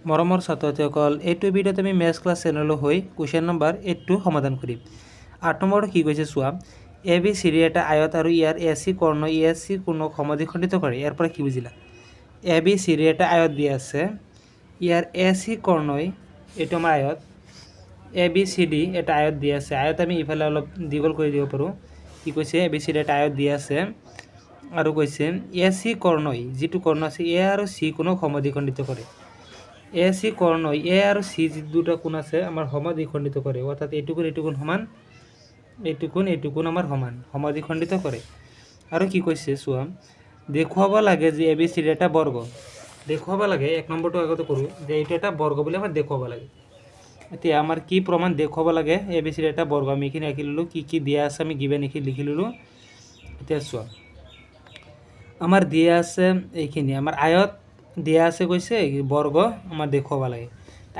মৰমৰ ছাত্ৰ-ছাত্ৰীসকল, এইটো ভিডিঅ'ত আমি মেথছ ক্লাছ চেনেলৰ হৈ কুৱেশ্যন নম্বৰ 8 সমাধান কৰিম। 8 নম্বৰটো কি কৈছে চোৱা, এ বি চি ডি এটা আয়ত আৰু ইয়াৰ এ চি কৰ্ণ এ চি কোণক সমদ্বিখণ্ডিত কৰে। ইয়াৰ পৰা কি বুজিলা? এ বি চি ডি এটা আয়ত দিয়া আছে, ইয়াৰ এ চি কৰ্ণই, এইটো আমাৰ আয়ত, এ বি চি ডি এটা আয়ত দিয়া আছে। আয়ত আমি ইফালে অলপ দীঘল কৰি দিব পাৰোঁ। কি কৈছে? এ বি চি ডি এটা আয়ত দিয়া আছে আৰু কৈছে এ চি কৰ্ণই, যিটো কৰ্ণ আছে এ আৰু চি কোণক সমদ্বিখণ্ডিত কৰে। এ চি কৰ্ণই এ আৰু চি যি দুটা কোণ আছে আমাৰ সমদ্বিখণ্ডিত কৰে, অৰ্থাৎ এইটো কোণ সমান, এইটো কোণ আমাৰ সমান, সমদ্বিখণ্ডিত কৰে। আৰু কি কৈছে চোৱা, দেখুৱাব লাগে যে এ বি চি ডি এটা বৰ্গ। দেখুৱাব লাগে, 1 নম্বৰটো আগতে কৰোঁ, যে এইটো এটা বৰ্গ বুলি আমাৰ দেখুৱাব লাগে। এতিয়া আমাৰ কি প্ৰমাণ দেখুৱাব লাগে? এ বি চি ডি এটা বৰ্গ। আমি এইখিনি আঁকি ল'লোঁ, কি দিয়া আছে আমি গিভেন এইখিনি লিখি ল'লোঁ। এতিয়া চোৱা, আমাৰ দিয়া আছে এইখিনি, আমাৰ আয়ত দিয়া আছে, কৈছে বৰ্গ আমাৰ দেখুৱাব লাগে।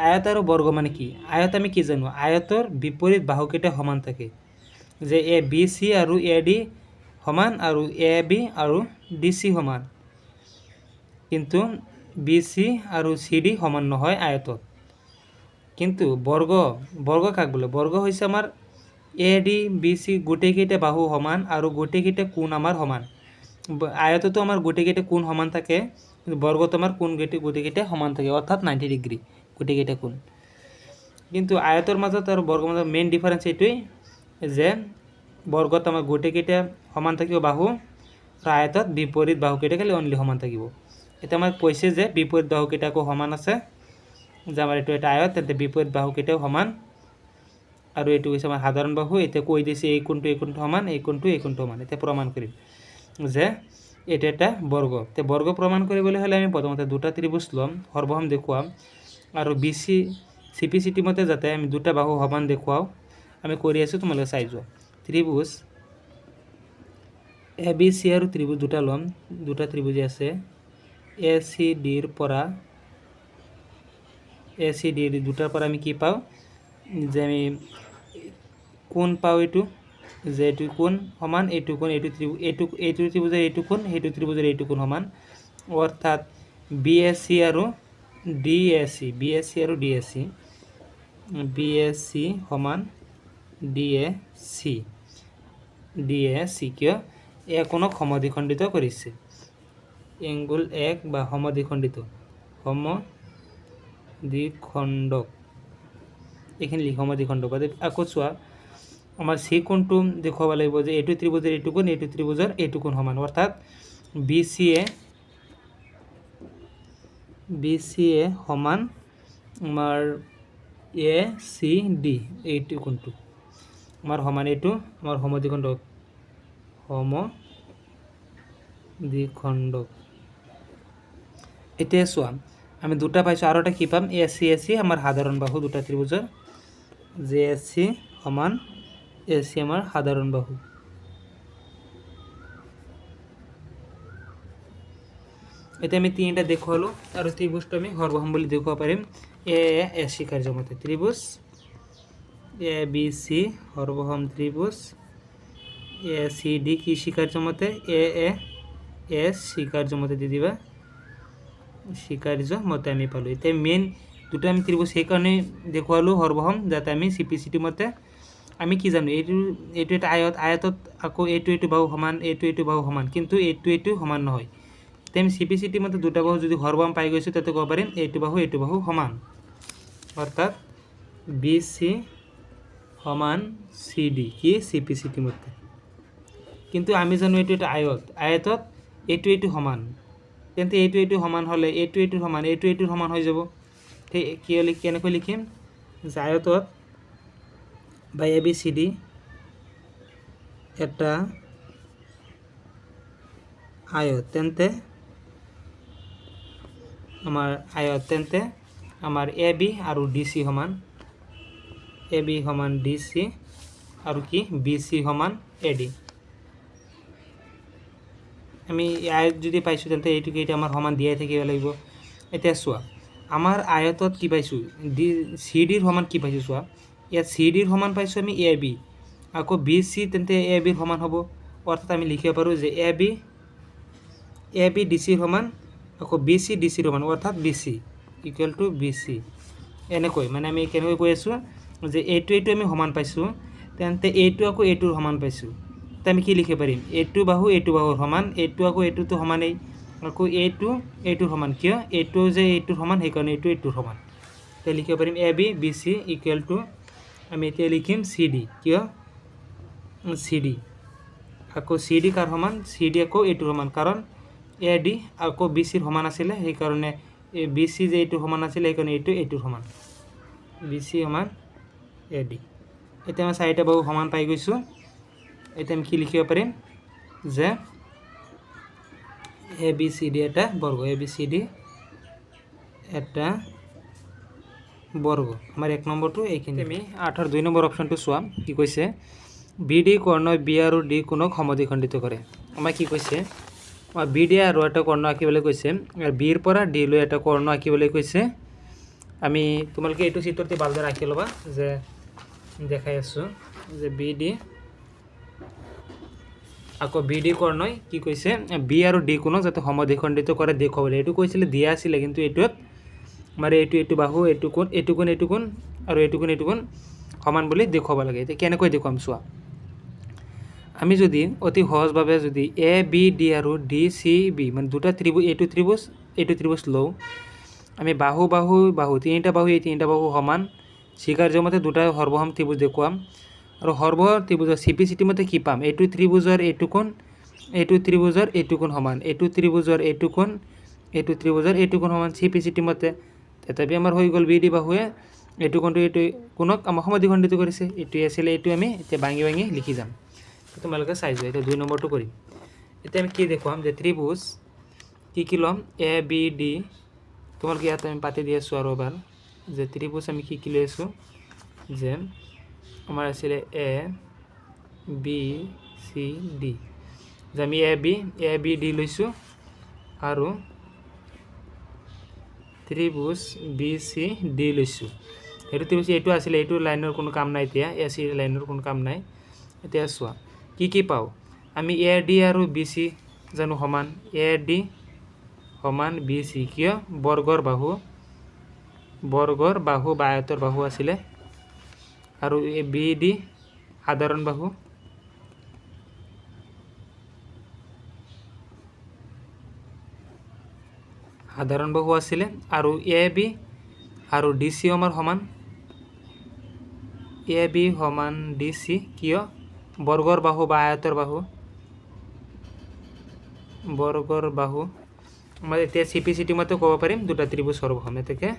আয়ত আৰু বৰ্গ মানে কি? আয়ত আমি কি জানো? আয়তৰ বিপৰীত বাহুকেইটা সমান থাকে, যে এ বি চি আৰু এ ডি সমান আৰু এ বি আৰু ডি চি সমান, কিন্তু বি চি আৰু চি ডি সমান নহয় আয়তত। কিন্তু বৰ্গ কাক বোলে? বৰ্গ হৈছে আমাৰ এ ডি বি চি গোটেইকেইটা বাহু সমান আৰু গোটেইকেইটা কোণ আমাৰ সমান। আয়ততো আমাৰ গোটেইকেইটা কোণ সমান থাকে, কিন্তু বৰ্গত আমাৰ কোণ গোটেইকেইটা সমান থাকে, অৰ্থাৎ 90 ডিগ্ৰী গোটেইকেইটা কোণ। কিন্তু আয়তৰ মাজত আৰু বৰ্গৰ মাজত মেইন ডিফাৰেঞ্চ এইটোৱেই যে বৰ্গত আমাৰ গোটেইকেইটা সমান থাকিব বাহু, আৰু আয়তত বিপৰীত বাহুকেইটা খালি অনলি সমান থাকিব। এতিয়া আমাক কৈছে যে বিপৰীত বাহুকেইটা আকৌ সমান আছে, যে আমাৰ এইটো এটা আয়ত, তেন্তে বিপৰীত বাহুকেইটাও সমান, আৰু এইটো হৈছে আমাৰ সাধাৰণ বাহু। এতিয়া কৈ দিছে এই কোণটো সমান, এই কোণটো সমান। এতিয়া প্ৰমাণ কৰিম যে এটা এটা বৰ্গ। তে বৰ্গ প্ৰমাণ কৰিবলৈ হ'লে আমি প্ৰথমতে দুটা ত্ৰিভুজ ল'ম, সৰ্বসম দেখুৱাম, আৰু B C C P C T মতে যাতে আমি দুটা বাহু সমান দেখুৱাওঁ, আমি কৰি আছোঁ, তোমালোকে চাই যোৱা। ত্ৰিভুজ এ বি চি আৰু ত্ৰিভুজ দুটা ল'ম, দুটা ত্ৰিভুজে আছে। এ চি ডিৰ পৰা, এ চি ডি দুটাৰ পৰা আমি কি পাওঁ? যে আমি কোণ পাওঁ এইটো, যে এইটো কোণ সমান, এইটো কোণ, এইটো ত্ৰিভুজৰ এইটো কোণ, সেইটো ত্ৰিভুজৰ এইটো কোণ সমান, অৰ্থাৎ বি এ চি আৰু D A C, B A C আৰু D A C, B A C সমান ডি এ চি, কিয়? এ কোণক সমদ্বিখণ্ডিত কৰিছে, এংগুল এক বা সমদ্বিখণ্ডিত, সমদ্বিখণ্ডক, এইখিনি লিখি সমদ্বিখণ্ডক। আকৌ চোৱা, আমাৰ চি কোণটো দেখুৱাব লাগিব যে এইটো ত্ৰিভুজৰ এইটো কোণ, এইটো ত্ৰিভুজৰ এইটো কোণ সমান, অৰ্থাৎ বি চি এ সমান আমাৰ এ চি ডি, এইটো কোণটো আমাৰ সমান, এইটো আমাৰ সমদ্বিখণ্ডক, এতিয়া চোৱা, আমি দুটা পাইছোঁ, আৰু এটা কি পাম? এ চি আমাৰ সাধাৰণ বাহু দুটা ত্ৰিভুজৰ, যে এ চি সমান এ চি আমাৰ সাধাৰণ বাহু। এতিয়া আমি তিনিটা দেখুৱালোঁ, আৰু ত্ৰিভুজটো আমি সৰ্বসম বুলি দেখুৱাব পাৰিম এ C কাৰ্যমতে। ত্ৰিভুজ A B C সৰ্বসম ত্ৰিভুজ, A C D কি স্বীকাৰ্যমতে? এ স্বীকাৰ্যমতে দি দিবা, স্বীকাৰ্যমতে আমি পালোঁ। এতিয়া মেইন দুটা আমি ত্ৰিভুজ সেইকাৰণে দেখুৱালোঁ সৰ্বসম, যাতে আমি চি পি চি টি মতে আমি কি জানো, এইটো এটা আয়ত, আয়তত আকৌ এইটো বাহু সমান, এইটো বাহু সমান, কিন্তু এইটো সমান নহয়। তেতিয়া আমি চি পি চি টি মতে দুটা বাহু যদি সৰ্বসম পাই গৈছোঁ, তাতে ক'ব পাৰিম এইটো বাহু সমান, অৰ্থাৎ বি চি সমান চি ডি, কি চি পি চি টি মতে। কিন্তু আমি জানো এইটো এটা আয়ত, আয়তত এইটো সমান, তেন্তে এইটো সমান হ'লে এইটো সমান, এইটো সমান হৈ যাব। সেই কেনেকৈ লিখিম? যে আয়তত বা এ বি চি ডি এটা আয়ত, তেন্তে আমাৰ এ বি আৰু ডি চি সমান, এ বি সমান ডি চি, আৰু কি বি চি সমান এ ডি। আমি আয়ত যদি পাইছোঁ, তেন্তে এইটো আমাৰ সমান দিয়াই থাকিব লাগিব। এতিয়া চোৱা, আমাৰ আয়তত কি পাইছোঁ? চি ডিৰ সমান কি পাইছোঁ চোৱা, ইয়াত চি ডিৰ সমান পাইছোঁ আমি এ বি, আকৌ বি চি, তেন্তে এ বিৰ সমান হ'ব, অৰ্থাৎ আমি লিখিব পাৰোঁ যে এ বি ডি চিৰ সমান, আকৌ বি চি ডি চিৰ সমান, অৰ্থাৎ B C. Equal to B C এনেকৈ মানে আমি কেনেকৈ কৈ আছোঁ যে এইটো আমি সমান পাইছোঁ তেন্তে এইটো আকৌ এইটোৰ সমান পাইছোঁ তে আমি কি লিখিব পাৰিম এইটো বাহুৰ সমান এইটো আকৌ এইটোতো সমানেই আকৌ এইটোৰ সমান কিয় এইটো যে এইটোৰ সমান সেইকাৰণে এইটোৰ সমান তে লিখিব পাৰিম A B B C equal to আমি এতিয়া লিখিম চি ডি কিয় চি ডি আকৌ চি ডি কাৰ সমান চি ডি আকৌ এইটোৰ সমান কাৰণ এ ডি আকৌ বি চিৰ সমান আছিলে সেইকাৰণে বি চি যে এইটোৰ সমান আছিলে সেইকাৰণে এইটোৰ সমান বি চি সমান এ ডি এতিয়া আমি চাৰিটা বাহু সমান পাই গৈছোঁ এতিয়া আমি কি লিখিব পাৰিম যে এ বি চি ডি এটা বৰ্গ এ বি চি ডি এটা বৰ্গ আমাৰ 1 নম্বৰটো এইখিনি আমি 8ৰ 2 নম্বৰ অপশ্যনটো চোৱা কি কৈছে বি ডি কৰ্ণই বি আৰু ডি কোণক সমদ্বিখণ্ডিত কৰে আমাৰ কি কৈছে বি ডি আৰু এটা কৰ্ণ আঁকিবলৈ কৈছে আৰু বিৰ পৰা ডি লৈ এটা কৰ্ণ আঁকিবলৈ কৈছে আমি তোমালোকে এইটো চিত্ৰতে ভালদৰে আঁকি ল'বা যে দেখাই আছোঁ যে বি ডি আকৌ বি ডি কৰ্ণই কি কৈছে বি আৰু ডি কোণক যাতে সমদ্বিখণ্ডিত কৰে দেখুৱাবলৈ এইটো কৈছিলে দিয়া আছিলে কিন্তু এইটোত মানে এইটো বাহু এইটো কোণ আৰু এইটো কোণ সমান বুলি দেখুৱাব লাগে এতিয়া কেনেকৈ দেখুৱাম চোৱা আমি যদি অতি সহজভাৱে যদি এ বি ডি আৰু ডি চি বি মানে দুটা ত্ৰিভুজ এইটো ত্ৰিভুজ লওঁ আমি বাহু তিনিটা বাহু এই তিনিটা বাহু সমান স্বীকাৰ্য মতে দুটা সৰ্বসম ত্ৰিভুজ দেখুৱাম আৰু সৰ্বসম ত্ৰিভুজৰ চিটি মতে কি পাম এইটো ত্ৰিভুজৰ এইটো কোণ সমান এইটো ত্ৰিভুজৰ এইটো কোণ সমান চিটি মতে তথাপি আমাৰ হৈ গ'ল বি ডি বাহুৱে এইটো কোণক আমাক সমদ্বিখণ্ডিত কৰিছে এইটোৱে আছিলে এইটো আমি এতিয়া ভাঙি লিখি যাম তোমালোকে চাই যোৱা এতিয়া 2 নম্বৰটো কৰিম এতিয়া আমি কি দেখুৱাম যে ত্ৰিভুজ কি ল'ম এ বি ডি তোমালোকে ইয়াত আমি পাতি দি আছোঁ আৰু এবাৰ যে ত্ৰিভুজ আমি কি লৈ আছোঁ যে আমাৰ আছিলে এ বি চি ডি যে আমি এ বি ডি লৈছোঁ আৰু ত্ৰিভুজ বি চি ডি লৈছোঁ সেইটো ত্ৰিভুজ এইটো আছিলে এইটো লাইনৰ কোনো কাম নাই এতিয়া এ চি লাইনৰ কোনো কাম নাই এতিয়া চোৱা কি পাওঁ আমি এ ডি আৰু বি চি জানো সমান এ ডি সমান বি চি কিয় বৰ্গৰ বাহু বা আয়তৰ বাহু আছিলে আৰু এই বি ডি সাধাৰণ বাহু আছিলে আৰু এ বি আৰু ডি চি আমাৰ সমান এ বি সমান ডি চি কিয় বৰ্গৰ বাহু বা আয়তৰ বাহু আমাৰ এতিয়া চিটি মতে ক'ব পাৰিম দুটা ত্ৰিভুজ সৰ্বসম এতেকে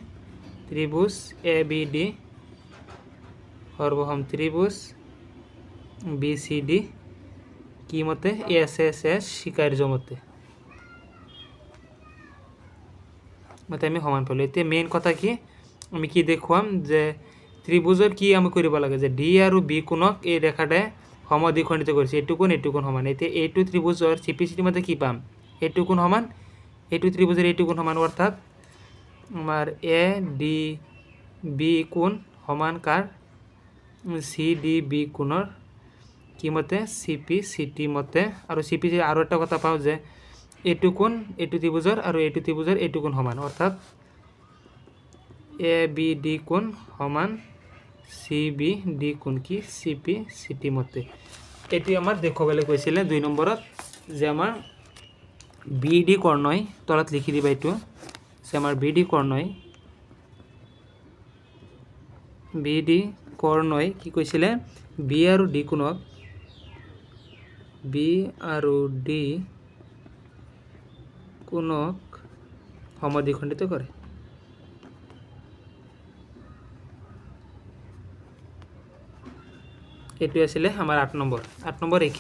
ত্ৰিভুজ এ বি ডি সৰ্বসম ত্ৰিভুজ বি চি ডি কি মতে এছ স্বীকাৰ্য মতে আমি সমান পালোঁ এতিয়া মেইন কথা কি আমি কি দেখুৱাম যে ত্ৰিভুজৰ কি আমি কৰিব লাগে যে ডি আৰু বি কোণক এই ৰেখাটাই সমদ্বিখণ্ডিত কৰিছে এইটো কোণ সমান এতিয়া এইটো ত্ৰিভুজৰ চিটি মতে কি পাম এইটো কোণ সমান এইটো ত্ৰিভুজৰ এইটো কোণ সমান অৰ্থাৎ আমাৰ এ ডি বি কোণ সমান কাৰ চি ডি বি কোণৰ কি মতে চিটি মতে আৰু আৰু এটা কথা পাওঁ যে এইটো কোণ এইটো ত্ৰিভুজৰ আৰু এইটো ত্ৰিভুজৰ এইটো কোণ সমান অৰ্থাৎ এ বি ডি কোণ সমান চি বি ডি কোণ কি চিটি মতে এইটো আমাৰ দেখুৱাবলৈ কৈছিলে 2 নম্বৰত যে আমাৰ বি ডি কৰ্ণই তলত লিখি দিবা এইটো যে আমাৰ বি ডি কৰ্ণই কি কৈছিলে বি আৰু ডি কোণক সমদ্বিখণ্ডিত কৰে এইটো আছিলে আমাৰ 8 নম্বৰ এইখিনি